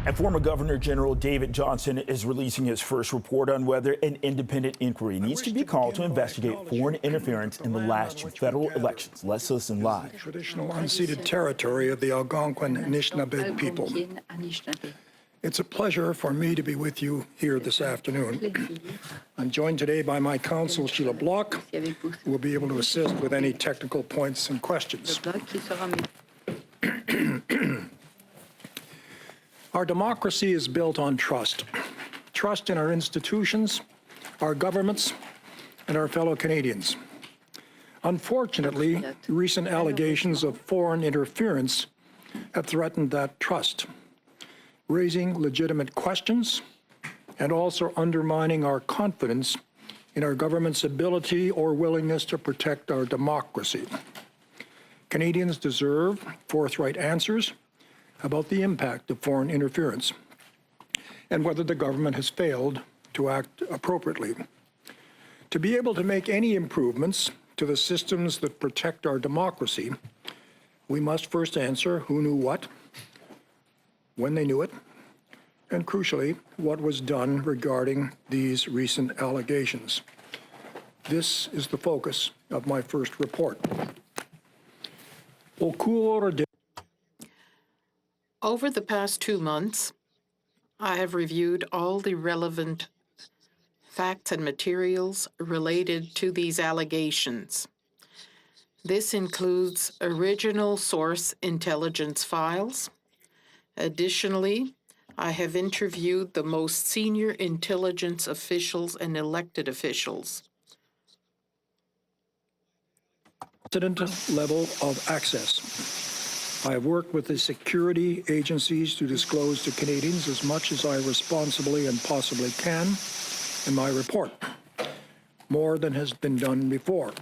And former Governor General David Johnston is releasing his first report on whether an independent inquiry needs to be called to investigate foreign interference in the last two federal elections. Let's listen live. Traditional unceded territory of the Algonquin Anishinaabe people. It's a pleasure for me to be with you here this afternoon. I'm joined today by my counsel, Sheila Block, who will be able to assist with any technical points and questions. Our democracy is built on trust. Trust in our institutions, our governments, and our fellow Canadians. Unfortunately, recent allegations of foreign interference have threatened that trust, raising legitimate questions and also undermining our confidence in our government's ability or willingness to protect our democracy. Canadians deserve forthright answers about the impact of foreign interference and whether the government has failed to act appropriately. To be able to make any improvements to the systems that protect our democracy, we must first answer who knew what, when they knew it, and crucially, what was done regarding these recent allegations. This is the focus of my first report. Over the past 2 months, I have reviewed all the relevant facts and materials related to these allegations. This includes original source intelligence files. Additionally, I have interviewed the most senior intelligence officials and elected officials. Level of access. I have worked with the security agencies to disclose to Canadians as much as I responsibly and possibly can in my report, more than has been done before.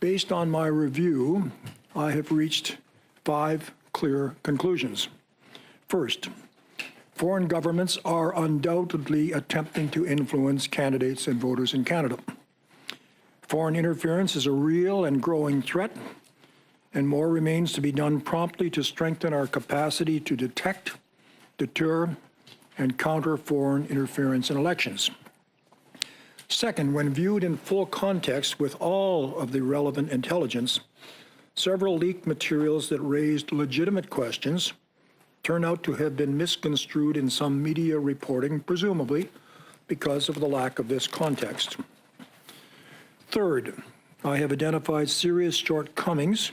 Based on my review, I have reached 5 clear conclusions. First, foreign governments are undoubtedly attempting to influence candidates and voters in Canada. Foreign interference is a real and growing threat, and more remains to be done promptly to strengthen our capacity to detect, deter, and counter foreign interference in elections. Second, when viewed in full context with all of the relevant intelligence, several leaked materials that raised legitimate questions turn out to have been misconstrued in some media reporting, presumably because of the lack of this context. Third, I have identified serious shortcomings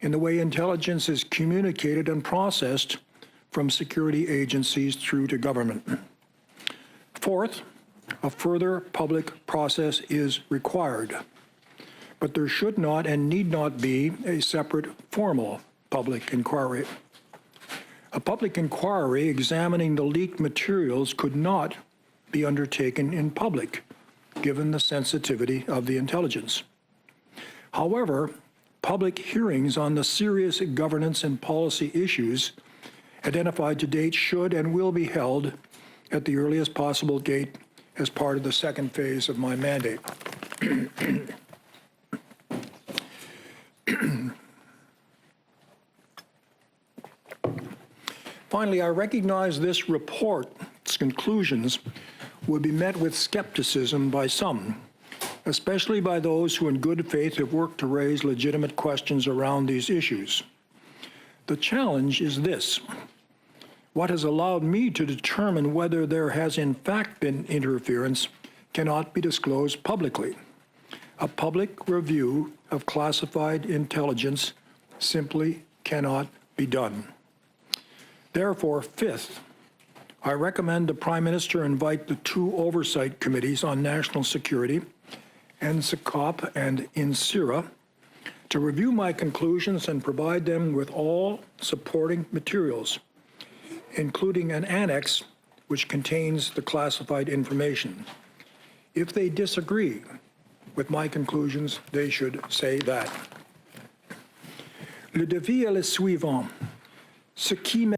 in the way intelligence is communicated and processed from security agencies through to government. Fourth, a further public process is required, but there should not and need not be a separate formal public inquiry. A public inquiry examining the leaked materials could not be undertaken in public, given the sensitivity of the intelligence. However, public hearings on the serious governance and policy issues identified to date should and will be held at the earliest possible date as part of the second phase of my mandate. Finally, I recognize this report's conclusions would be met with skepticism by some, especially by those who in good faith have worked to raise legitimate questions around these issues. The challenge is this: what has allowed me to determine whether there has in fact been interference cannot be disclosed publicly. A public review of classified intelligence simply cannot be done. Therefore, fifth, I recommend the Prime Minister invite the 2 oversight committees on national security, NSICOP and INSIRA, to review my conclusions and provide them with all supporting materials, including an annex which contains the classified information. If they disagree with my conclusions, they should say that. Le défi est le suivant. Ce qui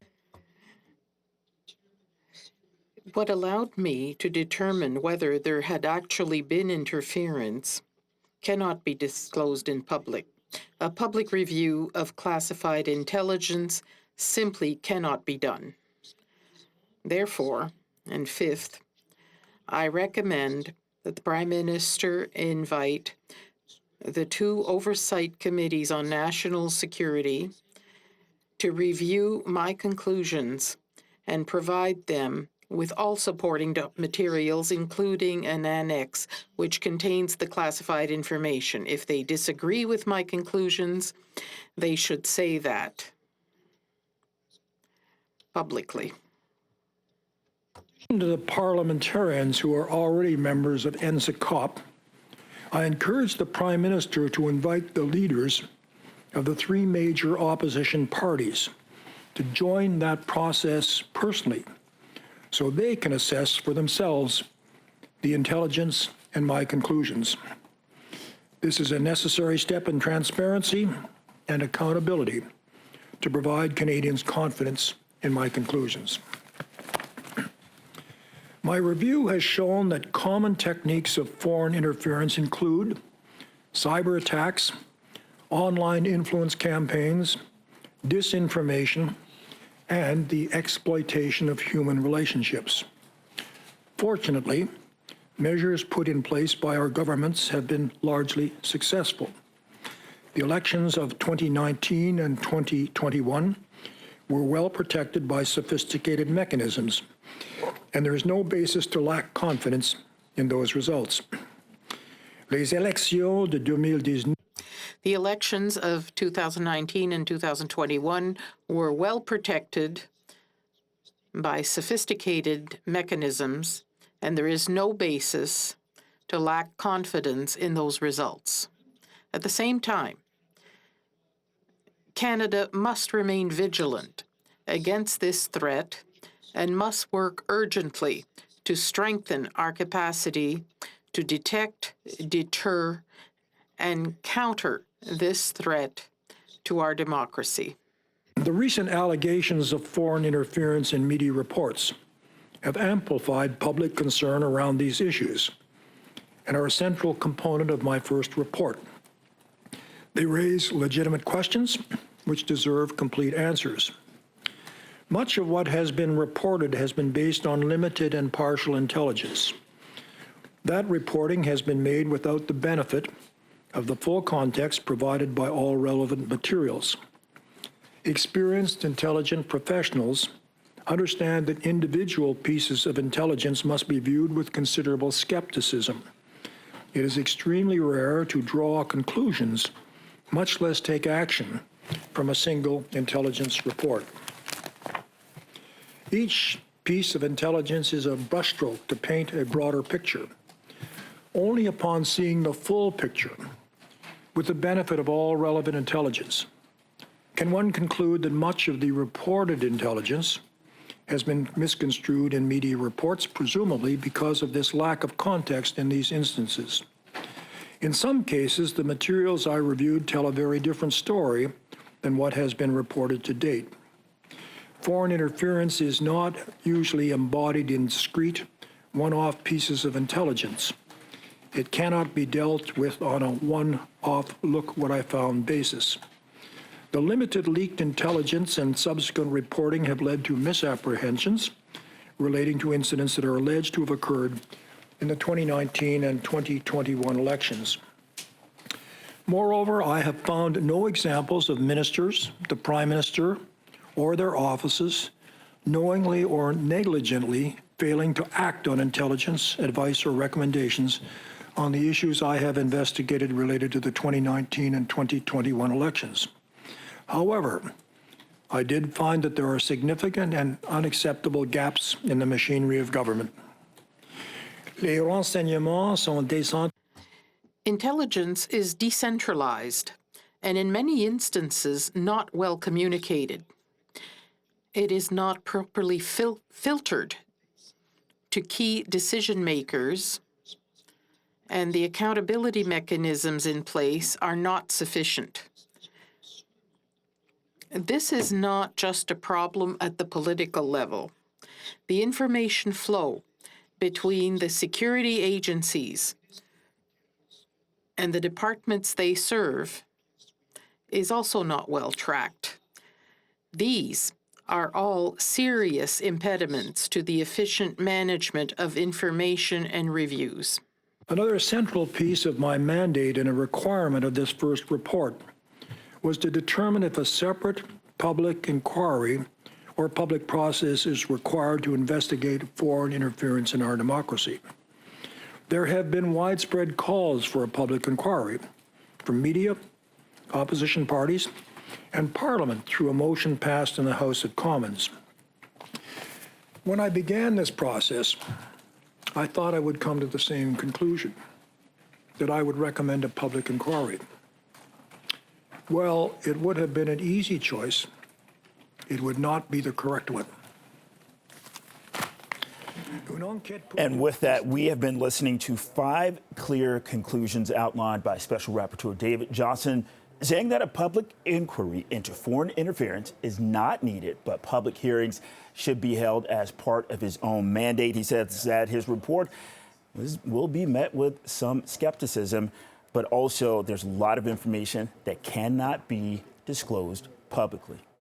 What allowed me to determine whether there had actually been interference cannot be disclosed in public. A public review of classified intelligence simply cannot be done. Therefore, and fifth, I recommend that the Prime Minister invite the two oversight committees on national security to review my conclusions and provide them with all supporting materials, including an annex which contains the classified information. If they disagree with my conclusions, they should say that publicly. To the parliamentarians who are already members of NSICOP, I encourage the Prime Minister to invite the leaders of the three major opposition parties to join that process personally so they can assess for themselves the intelligence and my conclusions. This is a necessary step in transparency and accountability to provide Canadians confidence in my conclusions. My review has shown that common techniques of foreign interference include cyber attacks, online influence campaigns, disinformation, and the exploitation of human relationships. Fortunately, measures put in place by our governments have been largely successful. The elections of 2019 and 2021 were well protected by sophisticated mechanisms, and there is no basis to lack confidence in those results. Les élections de 2019. The elections of 2019 and 2021 were well protected by sophisticated mechanisms, and there is no basis to lack confidence in those results. At the same time, Canada must remain vigilant against this threat and must work urgently to strengthen our capacity to detect, deter, and counter this threat to our democracy. The recent allegations of foreign interference in media reports have amplified public concern around these issues and are a central component of my first report. They raise legitimate questions which deserve complete answers. Much of what has been reported has been based on limited and partial intelligence. That reporting has been made without the benefit of the full context provided by all relevant materials. Experienced, intelligent professionals understand that individual pieces of intelligence must be viewed with considerable skepticism. It is extremely rare to draw conclusions, much less take action, from a single intelligence report. Each piece of intelligence is a brushstroke to paint a broader picture. Only upon seeing the full picture, with the benefit of all relevant intelligence, can one conclude that much of the reported intelligence has been misconstrued in media reports, presumably because of this lack of context in these instances. In some cases, the materials I reviewed tell a very different story than what has been reported to date. Foreign interference is not usually embodied in discrete, one-off pieces of intelligence. It cannot be dealt with on a one-off look what I found basis. The limited leaked intelligence and subsequent reporting have led to misapprehensions relating to incidents that are alleged to have occurred in the 2019 and 2021 elections. Moreover, I have found no examples of ministers, the Prime Minister, or their offices knowingly or negligently failing to act on intelligence, advice, or recommendations on the issues I have investigated related to the 2019 and 2021 elections. However, I did find that there are significant and unacceptable gaps in the machinery of government. Les renseignements sont décentralisés. Intelligence is decentralized and in many instances not well communicated. It is not properly filtered to key decision makers, and the accountability mechanisms in place are not sufficient. This is not just a problem at the political level. The information flow between the security agencies and the departments they serve is also not well tracked. These are all serious impediments to the efficient management of information and reviews. Another central piece of my mandate and a requirement of this first report was to determine if a separate public inquiry or public process is required to investigate foreign interference in our democracy. There have been widespread calls for a public inquiry from media, opposition parties, and Parliament through a motion passed in the House of Commons. When I began this process, I thought I would come to the same conclusion, that I would recommend a public inquiry. Well, it would have been an easy choice. It would not be the correct one. And with that, we have been listening to 5 clear conclusions outlined by Special Rapporteur David Johnston, saying that a public inquiry into foreign interference is not needed, but public hearings should be held as part of his own mandate. He says that his report will be met with some skepticism, but also there's a lot of information that cannot be disclosed publicly.